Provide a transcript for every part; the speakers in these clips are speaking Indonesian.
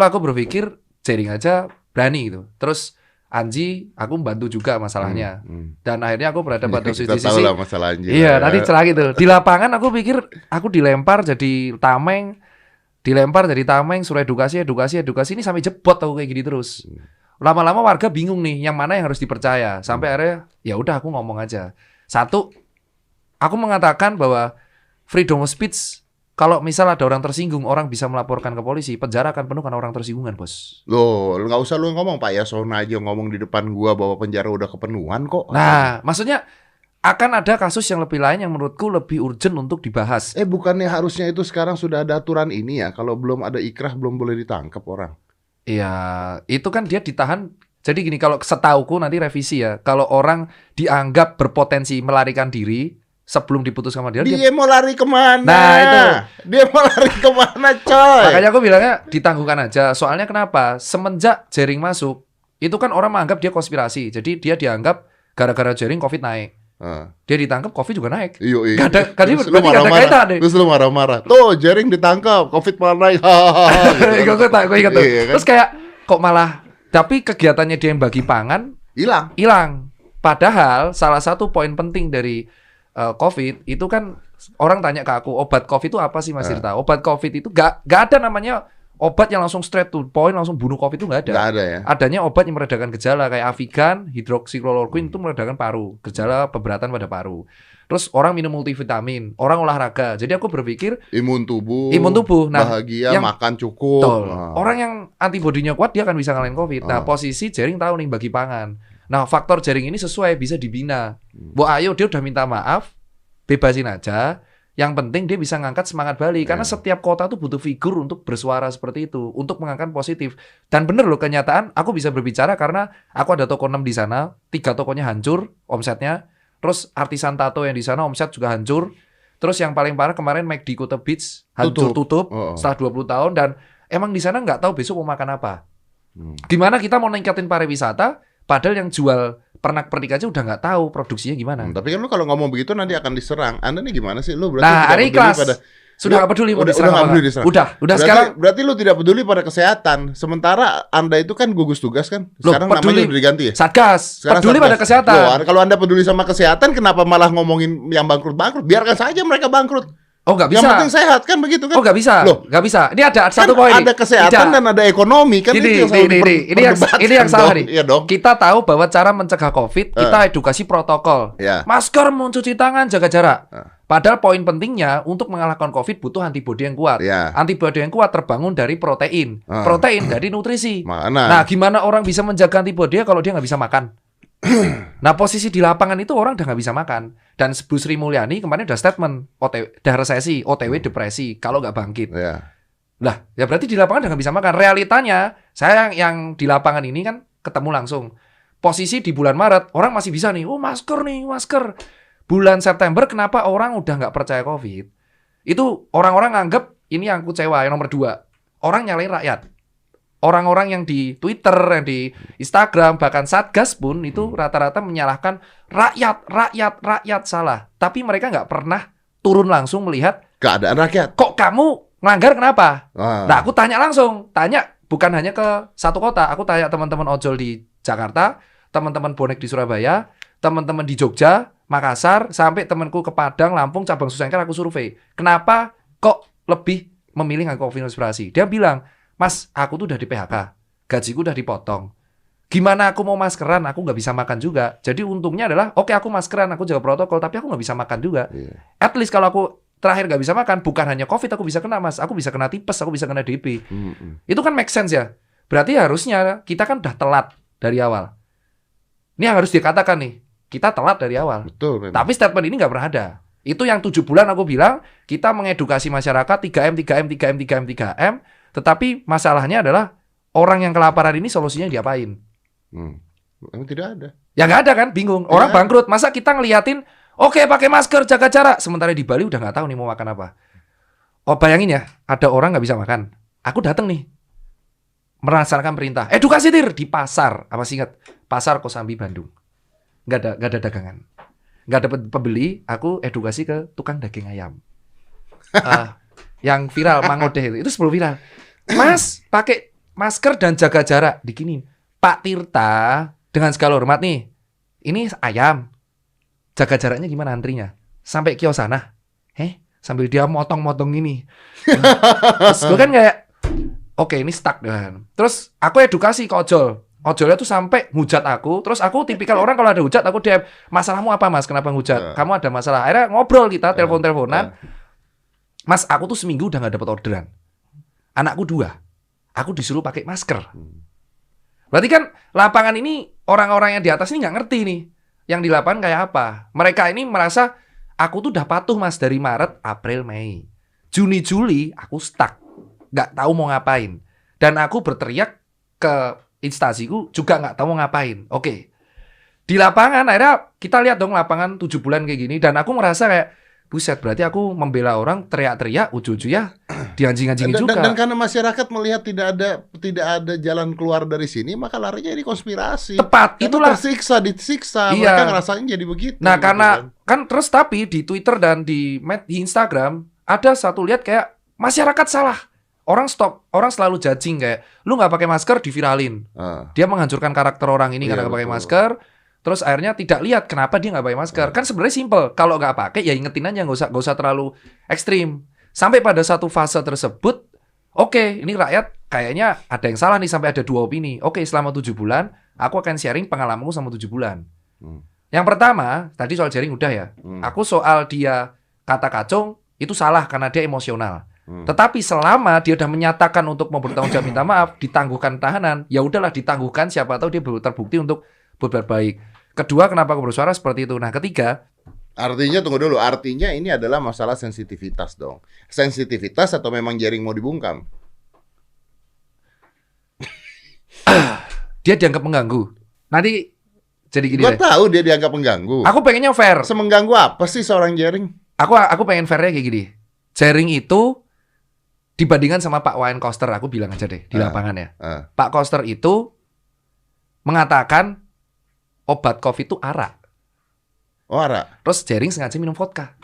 Aku berpikir jaring aja berani gitu. Terus Anji, aku membantu juga masalahnya. Dan akhirnya aku berada pada kita sisi. tahu lah masalah Anji. Iya, nanti celah gitu. Di lapangan aku pikir aku dilempar jadi tameng, suruh edukasi ini sampai jebot aku kayak gini terus. Lama-lama warga bingung nih, yang mana yang harus dipercaya. Sampai akhirnya ya udah aku ngomong aja. Satu, aku mengatakan bahwa freedom of speech, kalau misal ada orang tersinggung, orang bisa melaporkan ke polisi, penjara akan penuh karena orang tersinggungan, bos. Loh, nggak usah lu ngomong, Pak Yasona aja ngomong di depan gua bahwa penjara udah kepenuhan kok. Nah, maksudnya akan ada kasus yang lebih lain yang menurutku lebih urgent untuk dibahas. Bukannya harusnya itu sekarang sudah ada aturan ini ya, kalau belum ada ikrah belum boleh ditangkap orang. Iya, itu kan dia ditahan. Jadi gini, kalau setauku nanti revisi ya, kalau orang dianggap berpotensi melarikan diri sebelum diputus sama dia mau lari kemana? Nah itu, dia mau lari kemana, coy? Makanya aku bilangnya ditangguhkan aja. Soalnya kenapa? Semenjak jaring masuk, itu kan orang menganggap dia konspirasi. Jadi dia dianggap gara-gara jaring COVID naik. Dia ditangkap, COVID juga naik. Iya. Gak ada kaitan deh. Terus lu marah-marah. Tuh, jaring ditangkap, COVID malah naik. Gue ingat tuh. Terus kayak kok malah, tapi kegiatannya dia yang bagi pangan hilang. Padahal salah satu poin penting dari COVID itu kan orang tanya ke aku, obat COVID itu apa sih Mas Tirta? Obat COVID itu gak ada namanya obat yang langsung straight to point, langsung bunuh COVID itu nggak ada. Nggak ada ya? Adanya obat yang meredakan gejala kayak Avigan, hidroksikloroquine itu meredakan paru, gejala pemberatan pada paru. Terus orang minum multivitamin, orang olahraga. Jadi aku berpikir imun tubuh. Nah, bahagia, makan cukup. Orang yang antibodinya kuat dia akan bisa ngalahin COVID. Nah, posisi jaring tahu nih bagi pangan. Nah, faktor jaring ini sesuai bisa dibina. Ayo dia udah minta maaf, bebasin aja. Yang penting dia bisa ngangkat semangat Bali. Karena setiap kota tuh butuh figur untuk bersuara seperti itu. Untuk mengangkat positif. Dan bener loh kenyataan, aku bisa berbicara karena aku ada toko 6 di sana. 3 tokonya hancur omsetnya. Terus artisan tato yang di sana omset juga hancur. Terus yang paling parah kemarin McD Kuta Beach hancur tutup setelah 20 tahun. Dan emang di sana nggak tahu besok mau makan apa. Gimana kita mau ningkatin pariwisata, padahal yang jual pernak-pernik aja udah nggak tahu produksinya gimana. Tapi kan lu kalau ngomong begitu nanti akan diserang. Anda nih gimana sih? Lu berarti hari kelas sudah nggak peduli mau diserang apa? Udah berarti, sekarang. Berarti lu tidak peduli pada kesehatan. Sementara Anda itu kan gugus tugas kan? Sekarang namanya udah diganti ya? Satgas. Peduli pada kesehatan. Kalau Anda peduli sama kesehatan, kenapa malah ngomongin yang bangkrut-bangkrut? Biarkan saja mereka bangkrut. Oh nggak bisa. Yang penting sehat kan begitu kan? Oh nggak bisa. Loh nggak bisa. Ini ada satu poin. Ada kesehatan dan ada ekonomi kan? Ini yang salah nih. Iya dong. Kita tahu bahwa cara mencegah COVID kita edukasi protokol. Masker, mencuci tangan, jaga jarak. Padahal poin pentingnya untuk mengalahkan COVID butuh antibodi yang kuat. Antibodi yang kuat terbangun dari protein. Protein dari nutrisi. Nah, gimana orang bisa menjaga antibodi kalau dia nggak bisa makan? Nah, posisi di lapangan itu orang udah nggak bisa makan. Dan Bu Sri Mulyani kemarin udah statement, udah resesi, OTW depresi kalau nggak bangkit. Lah, ya berarti di lapangan udah nggak bisa makan. Realitanya, saya yang di lapangan ini kan ketemu langsung. Posisi di bulan Maret, orang masih bisa nih, masker nih, masker. Bulan September, kenapa orang udah nggak percaya COVID? Itu orang-orang anggap, ini yang aku kecewa, yang nomor 2. Orang nyalain rakyat. Orang-orang yang di Twitter, yang di Instagram, bahkan Satgas pun itu rata-rata menyalahkan rakyat salah. Tapi mereka nggak pernah turun langsung melihat keadaan rakyat. Kok kamu ngelanggar kenapa? Nah, aku tanya langsung. Tanya bukan hanya ke satu kota. Aku tanya teman-teman ojol di Jakarta, teman-teman bonek di Surabaya, teman-teman di Jogja, Makassar, sampai temanku ke Padang, Lampung, cabang Susengker, aku survei. Kenapa kok lebih memilih ngaku konspirasi? Dia bilang, Mas, aku tuh udah di PHK, gajiku udah dipotong. Gimana aku mau maskeran? Aku nggak bisa makan juga. Jadi untungnya adalah, oke, aku maskeran, aku jaga protokol, tapi aku nggak bisa makan juga. At least kalau aku terakhir nggak bisa makan, bukan hanya COVID aku bisa kena, Mas. Aku bisa kena tipes, aku bisa kena DP. Itu kan make sense ya. Berarti harusnya kita kan udah telat dari awal. Ini yang harus dikatakan nih, kita telat dari awal. Betul. Tapi statement ini nggak pernah ada. Itu yang 7 bulan aku bilang, kita mengedukasi masyarakat 3M. Tetapi masalahnya adalah orang yang kelaparan ini solusinya diapain? Emang tidak ada. Ya nggak ada kan, bingung. Orang bangkrut, masa kita ngeliatin, oke, pakai masker, jaga jarak. Sementara di Bali udah nggak tahu nih mau makan apa. Bayangin ya, ada orang nggak bisa makan. Aku datang nih, merasakan perintah. Edukasi Tir di pasar, apa sih ingat? Pasar Kosambi Bandung. Nggak ada dagangan. Nggak dapat pembeli, aku edukasi ke tukang daging ayam. Yang viral, Mang Odeh itu 10 viral. Mas, pakai masker dan jaga jarak. Digini, Pak Tirta, dengan segala hormat nih, ini ayam. Jaga jaraknya gimana antrinya? Sampai kios sana. Sambil dia motong-motong ini. Terus gue kan kayak, oke, ini stuck kan. Terus aku edukasi ke ojol. Ojolnya tuh sampai hujat aku. Terus aku tipikal orang kalau ada hujat, aku DM, masalahmu apa mas? Kenapa hujat? Kamu ada masalah. Akhirnya ngobrol kita, telepon-teleponan. Mas, aku tuh seminggu udah gak dapat orderan. Anakku 2. Aku disuruh pakai masker. Berarti kan lapangan ini, orang-orang yang di atas ini gak ngerti nih. Yang di lapangan kayak apa. Mereka ini merasa, aku tuh udah patuh mas dari Maret, April, Mei. Juni, Juli, aku stuck. Gak tahu mau ngapain. Dan aku berteriak ke instansiku juga nggak tahu mau ngapain. Oke. Di lapangan akhirnya kita lihat dong lapangan 7 bulan kayak gini. Dan aku merasa kayak, buset, berarti aku membela orang teriak-teriak, ujung-ujungnya dianjing-anjingin juga. Dan karena masyarakat melihat tidak ada jalan keluar dari sini, maka larinya ini konspirasi. Tepat, itulah. Disiksa. Iya. Mereka ngerasain jadi begitu. Nah, karena kan terus tapi di Twitter dan di Instagram ada satu lihat kayak masyarakat salah. Orang selalu judging kayak, lu nggak pakai masker diviralin. Dia menghancurkan karakter orang ini karena nggak pakai masker. Terus akhirnya tidak lihat kenapa dia nggak pakai masker. Kan sebenarnya simple. Kalau nggak pakai ya ingetin aja, nggak usah terlalu ekstrim. Sampai pada satu fase tersebut, oke, ini rakyat kayaknya ada yang salah nih sampai ada 2 opini. Oke, selama 7 bulan, aku akan sharing pengalamanku selama 7 bulan. Yang pertama, tadi soal jaring udah ya. Aku soal dia kata kacung, itu salah karena dia emosional. Tetapi selama dia udah menyatakan untuk mau bertanggung jawab minta maaf, ditangguhkan tahanan, ya udahlah ditangguhkan, siapa tahu dia terbukti untuk berbuat baik. Kedua, kenapa aku bersuara seperti itu? Nah, ketiga, artinya tunggu dulu, artinya ini adalah masalah sensitivitas dong. Sensitivitas atau memang jaring mau dibungkam? Dia dianggap mengganggu. Nanti jadi gini. Gua tahu dia dianggap mengganggu. Aku pengennya fair. Semengganggu apa sih seorang jaring? Aku pengen fairnya kayak gini. Jaring itu dibandingkan sama Pak Wayan Koster, aku bilang aja deh di lapangan ya. Pak Koster itu mengatakan obat COVID itu arak. Oh, arak. Terus jaring sengaja minum vodka.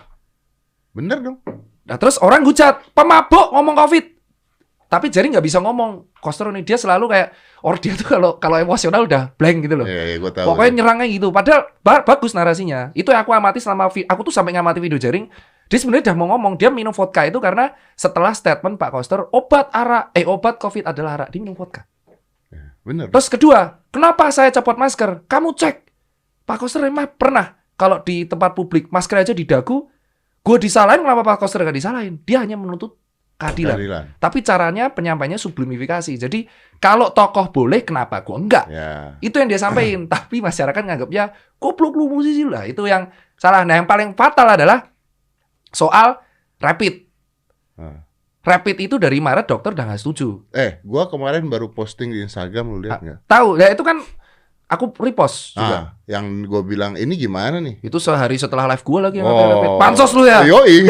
Bener dong. Nah terus orang hujat, pemabuk ngomong COVID. Tapi jaring nggak bisa ngomong. Koster ini dia selalu kayak, dia tuh kalau emosional udah blank gitu loh. Iya, gua tahu. Pokoknya nyerangnya gitu. Padahal bagus narasinya. Itu yang aku amati aku tuh sampai ngamati video jaring. Dia sebenarnya udah mau ngomong, dia minum vodka itu karena setelah statement Pak Koster, obat COVID adalah arak, dia minum vodka. Bener. Terus kedua, kenapa saya copot masker? Kamu cek, Pak Koster emang pernah kalau di tempat publik masker aja di dagu, gue disalahin, kenapa Pak Koster gak disalahin? Dia hanya menuntut keadilan. Tapi caranya penyampaiannya sublimifikasi. Jadi kalau tokoh boleh, kenapa gue enggak? Ya. Itu yang dia sampaikan. Tapi masyarakat nganggapnya goblok lu musisi lah. Itu yang salah. Nah yang paling fatal adalah soal rapid. Rapid itu dari Maret dokter udah nggak setuju. Gua kemarin baru posting di Instagram, lu lihat nggak? Tahu, ya itu kan aku repost juga. Yang gue bilang ini gimana nih? Itu sehari setelah live gue lagi yang pakai rapid. Pansos lu ya? Yoi.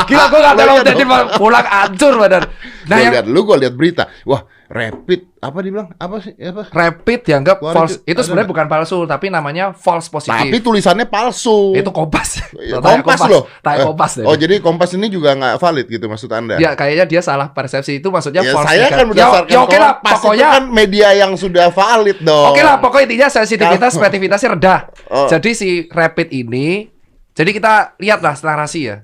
Gila, gue nggak tahu jadi pulang hancur badan. Nah gue lihat berita. Wah, rapid apa dibilang? Apa sih? Apa? Rapid dianggap false. Itu sebenarnya bukan palsu, tapi namanya false positif. Tapi tulisannya palsu. Itu Kompas. Kompas loh. Kompas. Oh, jadi Kompas ini juga nggak valid gitu maksud Anda? Ya, kayaknya dia salah persepsi. Itu maksudnya false. Saya kan berdasarkan Kompas, pokoknya kan media yang sudah valid dong. Oke lah, pokoknya intinya sensitivitas, spesifititasnya rendah. Jadi si rapid ini, jadi kita lihatlah narasi ya.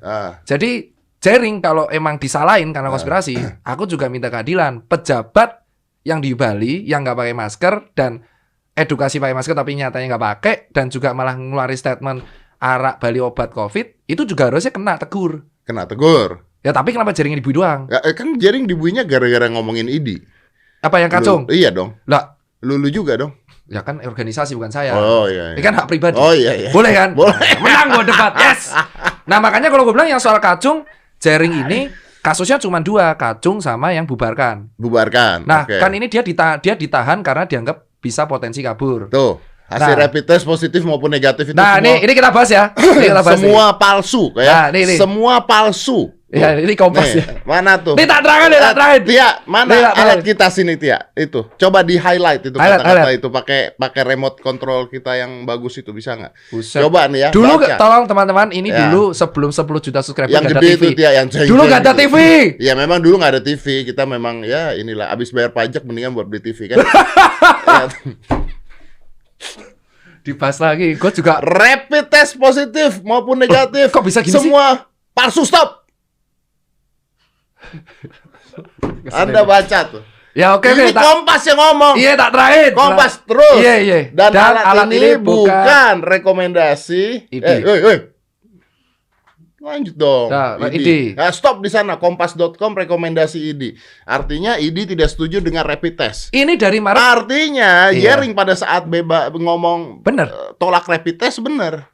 Jadi jaring kalau emang disalahin karena konspirasi, aku juga minta keadilan. Pejabat yang di Bali yang nggak pakai masker dan edukasi pakai masker tapi nyatanya nggak pakai dan juga malah ngeluarin statement arak Bali obat COVID, itu juga harusnya kena tegur. Kena tegur. Ya tapi kenapa jaringnya dibui doang? Ya, kan jaring dibuinya gara-gara ngomongin ID. Apa yang kacung? Iya dong. Lah, lu juga dong. Ya kan organisasi bukan saya. Oh iya. Ini kan hak pribadi. Oh iya. Boleh kan? Boleh. Menang gue debat. Yes. Nah makanya kalau gue bilang yang soal kacung, jaring ini kasusnya cuma 2, kacung sama yang bubarkan. Nah kan ini dia ditahan karena dianggap bisa potensi kabur. Tuh. Hasil rapid test positif maupun negatif itu semua. Nah ini kita bahas ya. Semua palsu kayak. Semua palsu. Ya, ini Kompas ya. Mana tuh? Ini tak terangin. Tia, mana alat kita sini Tia? Itu. Coba di highlight itu kata-kata itu pakai remote control kita yang bagus itu bisa nggak? Coba nih ya. Dulu tolong teman-teman, ini dulu sebelum 10 juta subscriber yang gak ada gede TV. Itu Tia, yang dulu nggak ada TV. Ya memang dulu nggak ada TV. Kita memang ya inilah abis bayar pajak mendingan buat beli TV kan. Dibahas lagi, gue juga rapid test positif maupun negatif. Kok bisa gini semua palsu, stop. Anda baca tuh. Ya oke. Ini Kompas yang ngomong. Iya tak terakhir. Kompas terus. Iya. Dan alat ini bukan rekomendasi. Lanjut dong. Nah, ID. Nah, stop di sana. Kompas.com rekomendasi ID. Artinya ID tidak setuju dengan rapid test. Ini dari Maret. Artinya Jering pada saat ngomong bener. Tolak rapid test bener.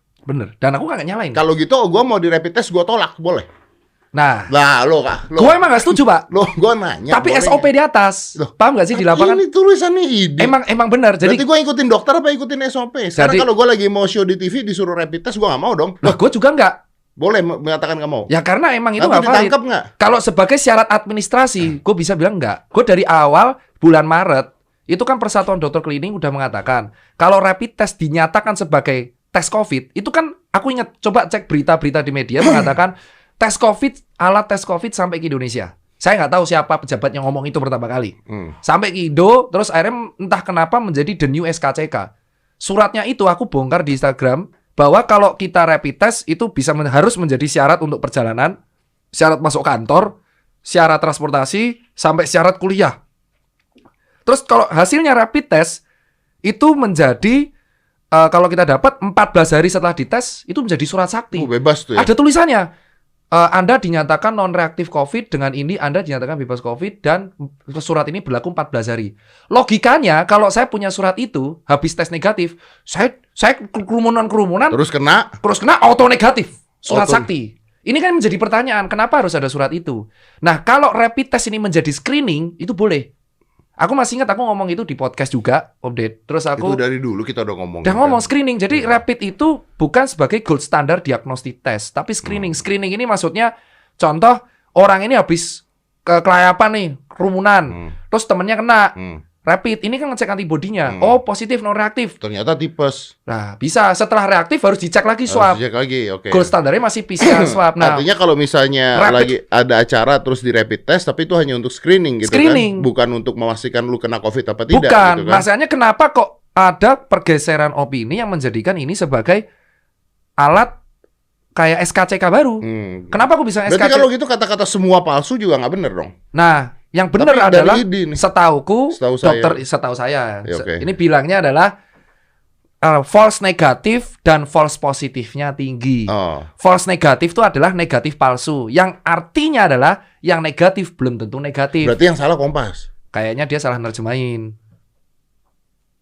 Dan aku nggak nyalain. Kalau gitu gue mau di rapid test gue tolak boleh. Nah lo gue emang gak setuju Pak. Gue nanya. Tapi SOP di atas. Paham gak sih di lapangan? Ini tulisannya ID. Emang benar. Jadi gue ikutin dokter apa ikutin SOP? Sekarang kalau gue lagi mau show di TV disuruh rapid test gue gak mau dong. Lah gue juga nggak. Boleh mengatakan gak mau? Ya karena emang itu gak valid. Kalau sebagai syarat administrasi gue bisa bilang enggak. Gue dari awal bulan Maret itu kan Persatuan Dokter Klinik udah mengatakan kalau rapid test dinyatakan sebagai tes COVID, itu kan aku ingat coba cek berita-berita di media mengatakan alat tes COVID sampai ke Indonesia. Saya nggak tahu siapa pejabat yang ngomong itu pertama kali. Sampai ke Indo, terus akhirnya entah kenapa menjadi the new SKCK. Suratnya itu aku bongkar di Instagram bahwa kalau kita rapid test itu harus menjadi syarat untuk perjalanan, syarat masuk kantor, syarat transportasi, sampai syarat kuliah. Terus kalau hasilnya rapid test itu menjadi kalau kita dapat 14 hari setelah dites itu menjadi surat sakti. Bebas tuh ya. Ada tulisannya. Anda dinyatakan non-reaktif COVID, dengan ini Anda dinyatakan bebas COVID dan surat ini berlaku 14 hari. Logikanya kalau saya punya surat itu habis tes negatif, saya kerumunan terus kena auto negatif surat sakti. Ini kan menjadi pertanyaan, kenapa harus ada surat itu? Nah, kalau rapid test ini menjadi screening itu boleh. Aku masih ingat aku ngomong itu di podcast juga, update. Terus aku itu dari dulu kita udah ngomong. Screening. Jadi rapid itu bukan sebagai gold standard diagnostik test, tapi screening. Screening ini maksudnya contoh orang ini habis kelayapan nih, kerumunan. Terus temennya kena. Rapid ini kan ngecek antibodinya. Oh, positif non reaktif. Ternyata tipes. Nah, bisa setelah reaktif harus dicek lagi swab. Dicek lagi, oke. Gold standarnya masih PCR swab. Nah, artinya kalau misalnya lagi ada acara terus di rapid test tapi itu hanya untuk screening gitu kan. Bukan untuk memastikan lu kena COVID apa tidak. Bukan. Gitu kan? Masalahnya kenapa kok ada pergeseran opini yang menjadikan ini sebagai alat kayak SKCK baru. Kenapa aku bisa SKCK? Berarti kalau gitu kata-kata semua palsu juga nggak bener dong? Nah, yang benar adalah setahu saya. Ya, okay. Ini bilangnya adalah false negatif dan false positifnya tinggi. False negatif itu adalah negatif palsu. Yang artinya adalah yang negatif belum tentu negatif. Berarti yang salah Kompas. Kayaknya dia salah nerjemahin.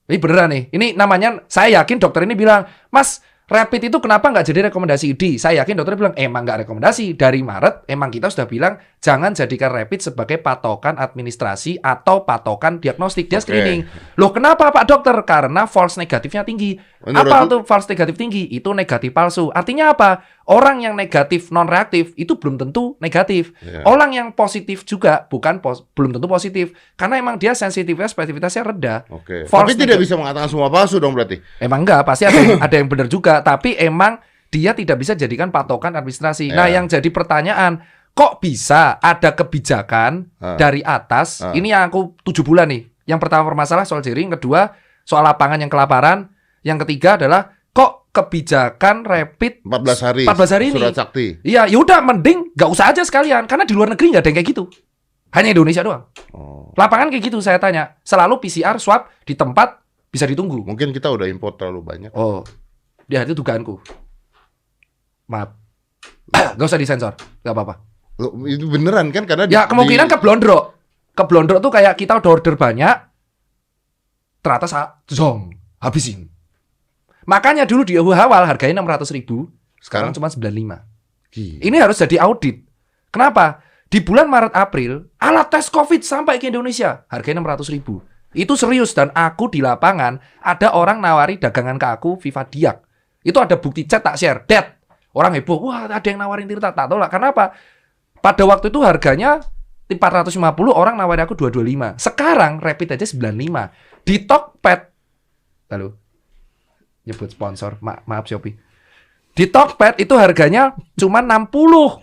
Ini beneran nih. Ini namanya, saya yakin dokter ini bilang, Mas, rapid itu kenapa nggak jadi rekomendasi ID? Saya yakin dokter bilang, emang nggak rekomendasi. Dari Maret, emang kita sudah bilang, jangan jadikan rapid sebagai patokan administrasi atau patokan diagnostik. Dia screening. Loh, kenapa Pak Dokter? Karena false negatifnya tinggi. Apa tuh false negatif tinggi? Itu negatif palsu. Artinya apa? Orang yang negatif non-reaktif itu belum tentu negatif. Orang yang positif juga belum tentu positif. Karena emang dia sensitivitas, spesifitasnya rendah. Tapi tidak bisa mengatakan semua palsu dong berarti? Emang enggak, pasti ada yang benar juga. Tapi emang dia tidak bisa jadikan patokan administrasi. Nah, yang jadi pertanyaan, kok bisa ada kebijakan dari atas? Ini yang aku 7 bulan nih. Yang pertama bermasalah soal Jering, kedua soal lapangan yang kelaparan, yang ketiga adalah kok kebijakan rapid 14 hari ini surat sakti. Iya, yaudah mending nggak usah aja sekalian, karena di luar negeri nggak ada yang kayak gitu. Hanya Indonesia doang. Lapangan kayak gitu saya tanya. Selalu PCR swab di tempat bisa ditunggu. Mungkin kita udah import terlalu banyak. Dia itu dugaanku. Maaf. Gak usah disensor, gak apa-apa. Loh, itu beneran kan karena ya kemungkinan keblondrok tuh kayak kita udah order banyak, ternyata habisin. Makanya dulu di awal harganya 600.000, sekarang cuma 95. Ini harus jadi audit. Kenapa? Di bulan Maret April, alat tes COVID sampai ke Indonesia, harganya 600.000. Itu serius, dan aku di lapangan ada orang nawari dagangan ke aku Vivadiag. Itu ada bukti chat tak share, orang heboh, wah ada yang nawarin Tirta, tak tahu lah. Kenapa? Pada waktu itu harganya 450, orang nawarin aku 225. Sekarang rapid aja 95. Di Tokped, lalu nyebut sponsor, maaf Shopee. Di Tokped itu harganya cuma 60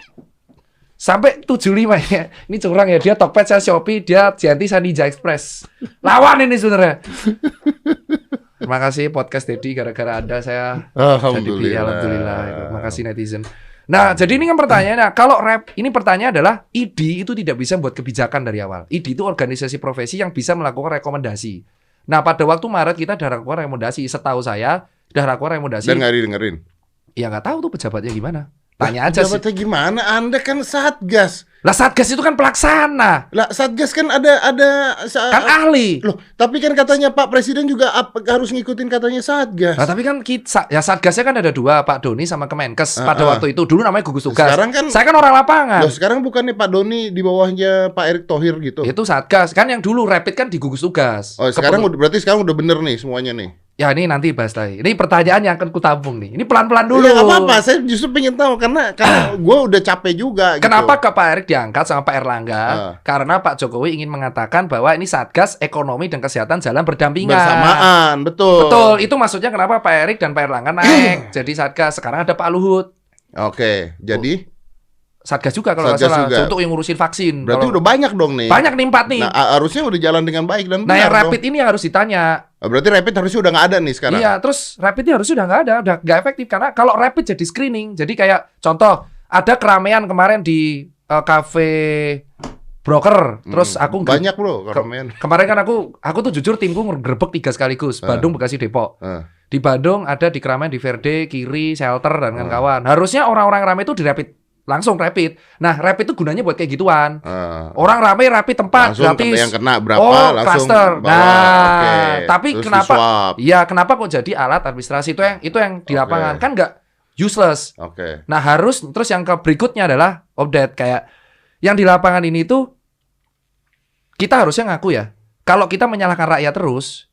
sampai 75 ya. Ini curang ya, dia Tokped, saya Shopee, dia Gianti, saya Ninja Express. Lawan ini sebenarnya. Terima kasih podcast Dedi, gara-gara Anda saya alhamdulillah. Terima kasih netizen. Nah, jadi ini kan pertanyaannya, kalau ini pertanyaan adalah ID itu tidak bisa membuat kebijakan dari awal. ID itu organisasi profesi yang bisa melakukan rekomendasi. Nah, pada waktu Maret kita udah lakukan rekomendasi, setahu saya udah lakukan rekomendasi. Dan nggak didengerin? Ya nggak tahu tuh pejabatnya gimana. Tanya aja sih. Pejabatnya gimana? Anda kan Satgas. Lah Satgas itu kan pelaksana. Lah Satgas kan ada kan ahli. Loh, tapi kan katanya Pak Presiden juga harus ngikutin katanya Satgas. Nah, tapi kan ya Satgasnya kan ada dua, Pak Doni sama Kemenkes pada waktu itu. Dulu namanya gugus tugas. Sekarang kan saya kan orang lapangan. Loh, sekarang bukannya Pak Doni di bawahnya Pak Erick Thohir gitu. Itu Satgas. Kan yang dulu rapid kan di gugus tugas. Oh, berarti sekarang udah bener nih semuanya nih. Ya ini nanti bahas lagi. Ini pertanyaan yang akan kutampung nih. Ini pelan-pelan dulu. Ya nggak apa-apa. Saya justru pengen tahu karena gue udah capek juga. Kenapa ke Pak Erick diangkat sama Pak Erlangga? Karena Pak Jokowi ingin mengatakan bahwa ini Satgas ekonomi dan kesehatan jalan berdampingan. Bersamaan, betul. Betul. Itu maksudnya kenapa Pak Erick dan Pak Erlangga naik jadi Satgas. Sekarang ada Pak Luhut. Oke. Jadi Satgas juga kalau nggak salah untuk yang ngurusin vaksin. Berarti udah banyak dong nih. Banyak nih 4 nih. Nah, harusnya udah jalan dengan baik dan benar. Nah, yang rapid ini yang harus ditanya. Berarti rapid harusnya udah nggak ada nih sekarang. Iya, terus rapidnya harusnya udah nggak ada, udah nggak efektif karena kalau rapid jadi screening. Jadi kayak contoh ada keramaian kemarin di cafe broker, terus aku banyak bro keramaian. Kemarin kan aku tuh jujur timku ngerebek 3 sekaligus, Bandung, Bekasi, Depok. Di Bandung ada di keramaian di Verde, Kiri, Shelter dan kawan-kawan. Harusnya orang-orang ramai itu di rapid. Langsung rapid. Nah, rapid itu gunanya buat kayak gituan. Orang ramai rapid tempat langsung gratis. Yang kena berapa langsung cluster. Nah, tapi terus kenapa? Iya, kenapa kok jadi alat administrasi itu yang di lapangan kan nggak useless. Nah, terus yang berikutnya adalah update kayak yang di lapangan ini tuh kita harusnya ngaku ya. Kalau kita menyalahkan rakyat terus,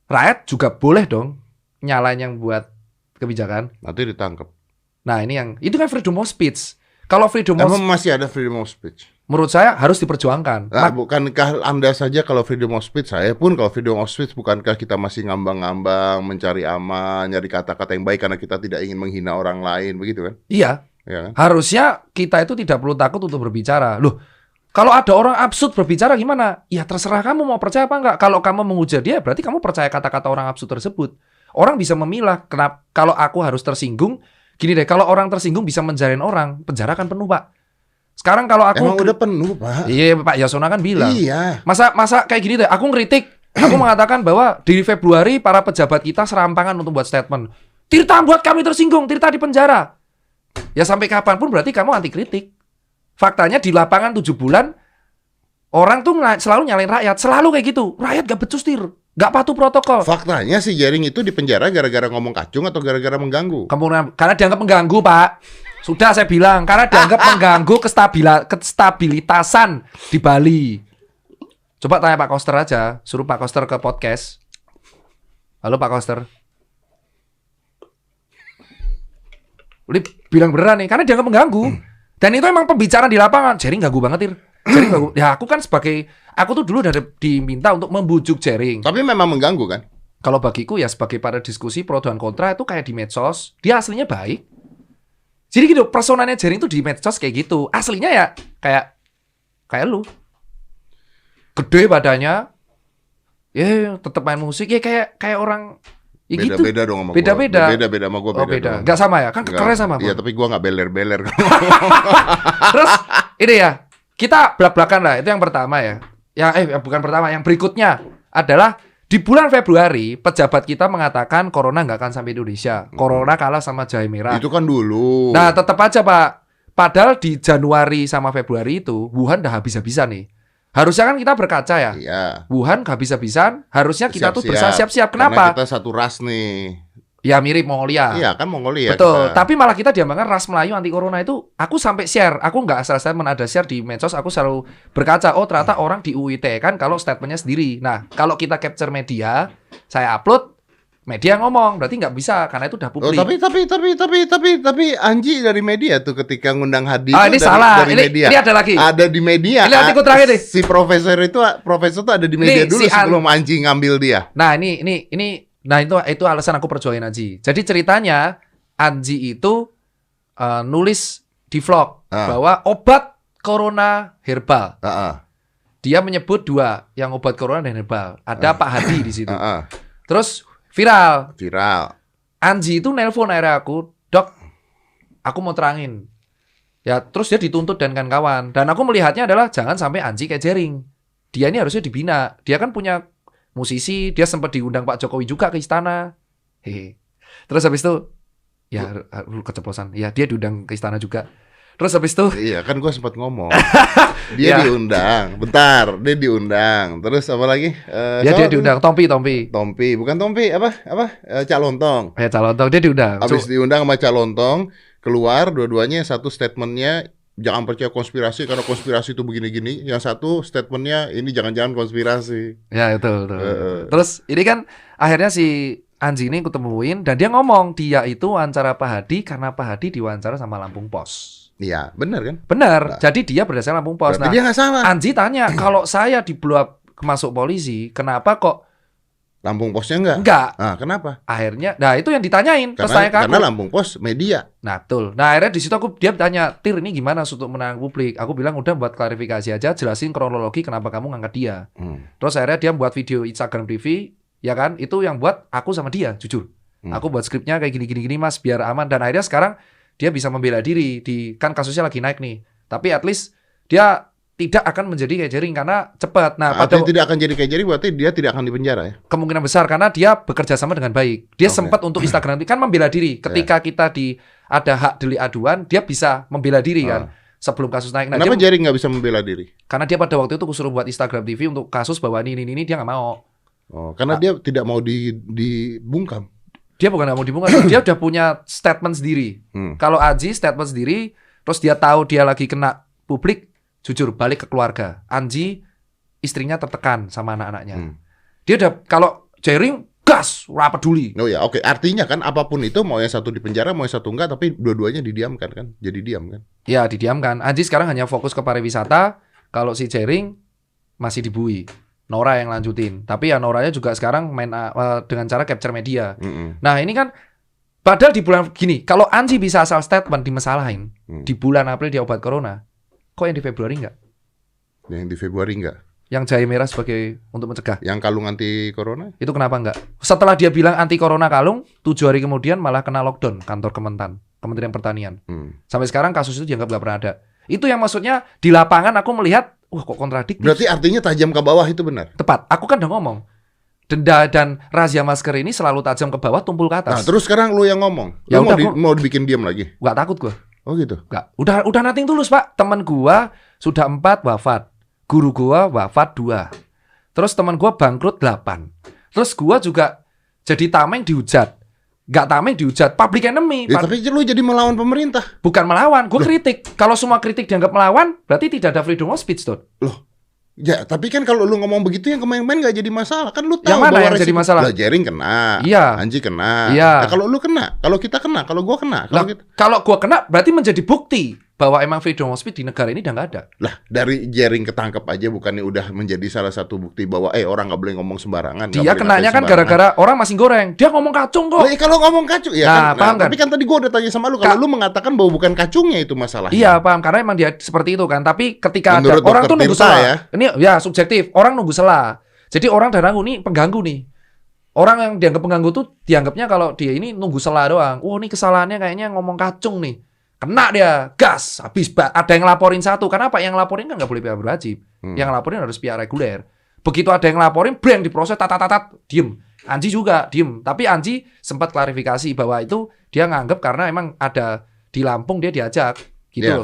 rakyat juga boleh dong nyalain yang buat kebijakan. Nanti ditangkap. Nah, itu kan freedom of speech. Kalau freedom of speech masih ada freedom of speech. Menurut saya harus diperjuangkan. Nah, bukankah Anda saja kalau freedom of speech, saya pun kalau freedom of speech bukankah kita masih ngambang-ngambang, mencari aman, nyari kata-kata yang baik karena kita tidak ingin menghina orang lain, begitu kan? Iya. Ya kan? Harusnya kita itu tidak perlu takut untuk berbicara. Loh, kalau ada orang absurd berbicara gimana? Ya terserah kamu mau percaya apa enggak. Kalau kamu menghujat dia, berarti kamu percaya kata-kata orang absurd tersebut. Orang bisa memilah. Kenapa? Kalau aku harus tersinggung, gini deh, kalau orang tersinggung bisa menjarain orang, penjara kan penuh, Pak. Sekarang kalau aku emang udah penuh, Pak. Iya, Pak Yasona kan bilang. Iya. Masa kayak gini deh, aku ngeritik, aku mengatakan bahwa di Februari para pejabat kita serampangan untuk buat statement. Tirta buat kami tersinggung, Tirta di penjara. Ya sampai kapanpun berarti kamu anti kritik. Faktanya di lapangan 7 bulan orang tuh selalu nyalain rakyat, selalu kayak gitu. Rakyat gak becus tir. Gak patuh protokol. Faktanya si Jering itu di penjara gara-gara ngomong kacung atau gara-gara mengganggu? Karena dianggap mengganggu, Pak. Sudah saya bilang, karena dianggap mengganggu kestabilitasan di Bali. Coba tanya Pak Koster aja, suruh Pak Koster ke podcast. Halo Pak Koster. Udah bilang beneran nih, karena dianggap mengganggu. Dan itu emang pembicaraan di lapangan. Jering ganggu banget, Tir. Jering ganggu. Ya aku kan aku tuh dulu udah diminta untuk membujuk Jering. Tapi memang mengganggu kan? Kalau bagiku ya sebagai pada diskusi pro dan kontra itu kayak di medsos, dia aslinya baik. Jadi gitu, personanya Jering tuh di medsos kayak gitu. Aslinya ya kayak lu. Gede badannya. Ya tetap main musik ya kayak orang ya beda-beda gitu. dong sama beda-beda. Gua. Beda-beda sama gue beda. Oh, beda. Enggak sama ya? Kan kekernya sama Iya, tapi gue enggak beler-beler. Terus ini ya. Kita belak-belakan lah, itu yang pertama ya. Bukan pertama, yang berikutnya adalah di bulan Februari pejabat kita mengatakan corona nggak akan sampai Indonesia. Corona kalah sama jahe merah. Itu kan dulu. Nah, tetap aja Pak. Padahal di Januari sama Februari itu Wuhan udah habis-habisan nih. Harusnya kan kita berkaca ya. Iya. Wuhan habis-habisan, harusnya kita tuh bersiap-siap. Karena Kenapa? kita satu ras nih. Ya mirip Mongolia. Iya kan Mongolia. Betul. Kita. Tapi malah kita diambangkan ras Melayu anti corona itu. Aku sampai share. Aku nggak asal statement ada share di medsos. Aku selalu berkaca. Oh ternyata orang di UIT kan kalau statementnya sendiri. Nah kalau kita capture media, saya upload Media ngomong, berarti nggak bisa karena itu udah publik. Tapi Anji dari media tuh ketika ngundang Hadi ini salah. Dari media. Ini ada lagi. Ada di media. Ini artikel terakhir nih. Si profesor tuh ada di media dulu sebelum Anji ngambil dia. Nah, itu alasan aku perjuangin Anji. Jadi ceritanya Anji itu nulis di vlog bahwa obat corona herbal. Dia menyebut 2, yang obat corona dan herbal. Ada Pak Hadi di situ. Terus viral. Anji itu nelpon akhirnya aku, "Dok, aku mau terangin." Ya, terus dia dituntut dan kawan-kawan. Dan aku melihatnya adalah jangan sampai Anji kayak Jering. Dia ini harusnya dibina. Dia kan punya musisi, dia sempat diundang Pak Jokowi juga ke istana. Hehe. Terus habis itu ya keceplosan. Ya, dia diundang ke istana juga. Terus habis itu iya kan gue sempat ngomong. Dia diundang. Bentar, dia diundang. Terus apa lagi? Dia diundang Tompi, bukan Tompi, apa? Calontong. Ya, Calontong dia diundang. Habis diundang sama Calontong, keluar dua-duanya satu statementnya jangan percaya konspirasi karena konspirasi itu begini-gini. Yang satu statementnya ini jangan-jangan konspirasi. Ya, betul. Terus ini kan akhirnya si Anji ini ketemuin dan dia ngomong dia itu wawancara Pak Hadi karena Pak Hadi diwawancara sama Lampung Pos. Iya, benar kan? Benar. Nah, jadi dia berdasarkan Lampung Pos. Dia nggak salah. Anji tanya, kalau saya di blow up masuk polisi, kenapa kok Lampung Posnya enggak? Enggak. Nah, kenapa? Akhirnya, itu yang ditanyain. Karena Lampung Pos media. Nah, betul. Nah, akhirnya di situ dia bertanya, "Tir, ini gimana untuk menang publik?" Aku bilang, udah buat klarifikasi aja, jelasin kronologi kenapa kamu ngangkat dia. Terus akhirnya dia buat video Instagram TV, ya kan? Itu yang buat aku sama dia, jujur. Aku buat skripnya kayak gini Mas, biar aman. Dan akhirnya sekarang dia bisa membela diri kan kasusnya lagi naik nih. Tapi at least dia tidak akan menjadi kayak Jering karena cepat. Nah, tidak akan jadi kayak Jering berarti dia tidak akan dipenjara ya? Kemungkinan besar karena dia bekerja sama dengan baik. Dia sempat untuk Instagram kan membela diri. Ketika kita ada hak delik aduan, dia bisa membela diri kan sebelum kasus naik. Nah, kenapa Jering nggak bisa membela diri? Karena dia pada waktu itu suruh buat Instagram TV untuk kasus bahwa ini dia nggak mau. Karena dia tidak mau dibungkam. Dia bukan nggak mau dibungkam, dia udah punya statement sendiri. Kalau Anji statement sendiri, terus dia tahu dia lagi kena publik, jujur balik ke keluarga. Anji istrinya tertekan sama anak-anaknya. Dia udah, kalau Jering gas, ora peduli. Oh ya, oke. Artinya kan apapun itu, mau yang satu di penjara, mau yang satu enggak, tapi dua-duanya didiamkan kan? Jadi diam kan? Ya, didiamkan. Anji sekarang hanya fokus ke pariwisata. Kalau si Jering masih dibui. Nora yang lanjutin. Tapi ya Noranya juga sekarang main dengan cara capture media. Nah, ini kan padahal di bulan gini, kalau Anji bisa asal statement dimesalahin, di bulan April dia obat corona, kok yang di Februari enggak? Yang di Februari enggak? Yang jahe merah sebagai untuk mencegah. Yang kalung anti corona? Itu kenapa enggak? Setelah dia bilang anti corona kalung, 7 hari kemudian malah kena lockdown kantor Kementerian Pertanian. Sampai sekarang kasus itu dianggap enggak pernah ada. Itu yang maksudnya di lapangan aku melihat, wah kok kontradiktif. Berarti artinya tajam ke bawah itu benar? Tepat. Aku kan udah ngomong. Denda dan razia masker ini selalu tajam ke bawah, tumpul ke atas. Nah, terus sekarang lu yang ngomong. Ya lu udah, mau dibikin diam lagi? Gak takut gua. Oh gitu? Gak. Udah nothing tulus, Pak. Teman gua sudah 4 wafat. Guru gua wafat 2. Terus teman gua bangkrut 8. Terus gua juga jadi tameng dihujat. Gak tameng dihujat, public enemy. Ya, tapi lu jadi melawan pemerintah. Bukan melawan, gue kritik. Kalau semua kritik dianggap melawan, berarti tidak ada freedom of speech, tuh. Loh, ya tapi kan kalau lu ngomong begitu yang kemain-kemain gak jadi masalah. Kan lu tahu yang mana yang jadi masalah? Jering kena, iya. Anji kena. Iya. Nah, kalau lu kena, kalau kita kena, kalau gua kena. Kalau gua kena, berarti menjadi bukti bahwa emang freedom of speech di negara ini udah nggak ada. Lah, dari Jering ketangkep aja bukannya udah menjadi salah satu bukti bahwa orang nggak boleh ngomong sembarangan. Dia kenanya kan gara-gara orang masih goreng. Dia ngomong kacung kok. Kalau ngomong kacung, ya nah, kan. Paham kan? Tapi kan tadi gua udah tanya sama lu, kalau lu mengatakan bahwa bukan kacungnya itu masalahnya. Iya, paham. Karena emang dia seperti itu kan. Tapi ketika menurut ada orang tuh nunggu salah. Ya? Ini ya subjektif. Orang nunggu salah. Jadi orang darah nih pengganggu nih. Orang yang dianggap pengganggu tuh dianggapnya kalau dia ini nunggu salah doang. Oh, ini kesalahannya kayaknya ngomong kacung nih. Kena dia, gas, habis. Ada yang laporin satu. Kenapa? Yang laporin kan nggak boleh pihak berwajib. Yang laporin harus pihak reguler. Begitu ada yang laporin, breng diproses, diem. Anji juga diem. Tapi Anji sempat klarifikasi bahwa itu dia nganggep karena emang ada di Lampung dia diajak. Gitu. Ya,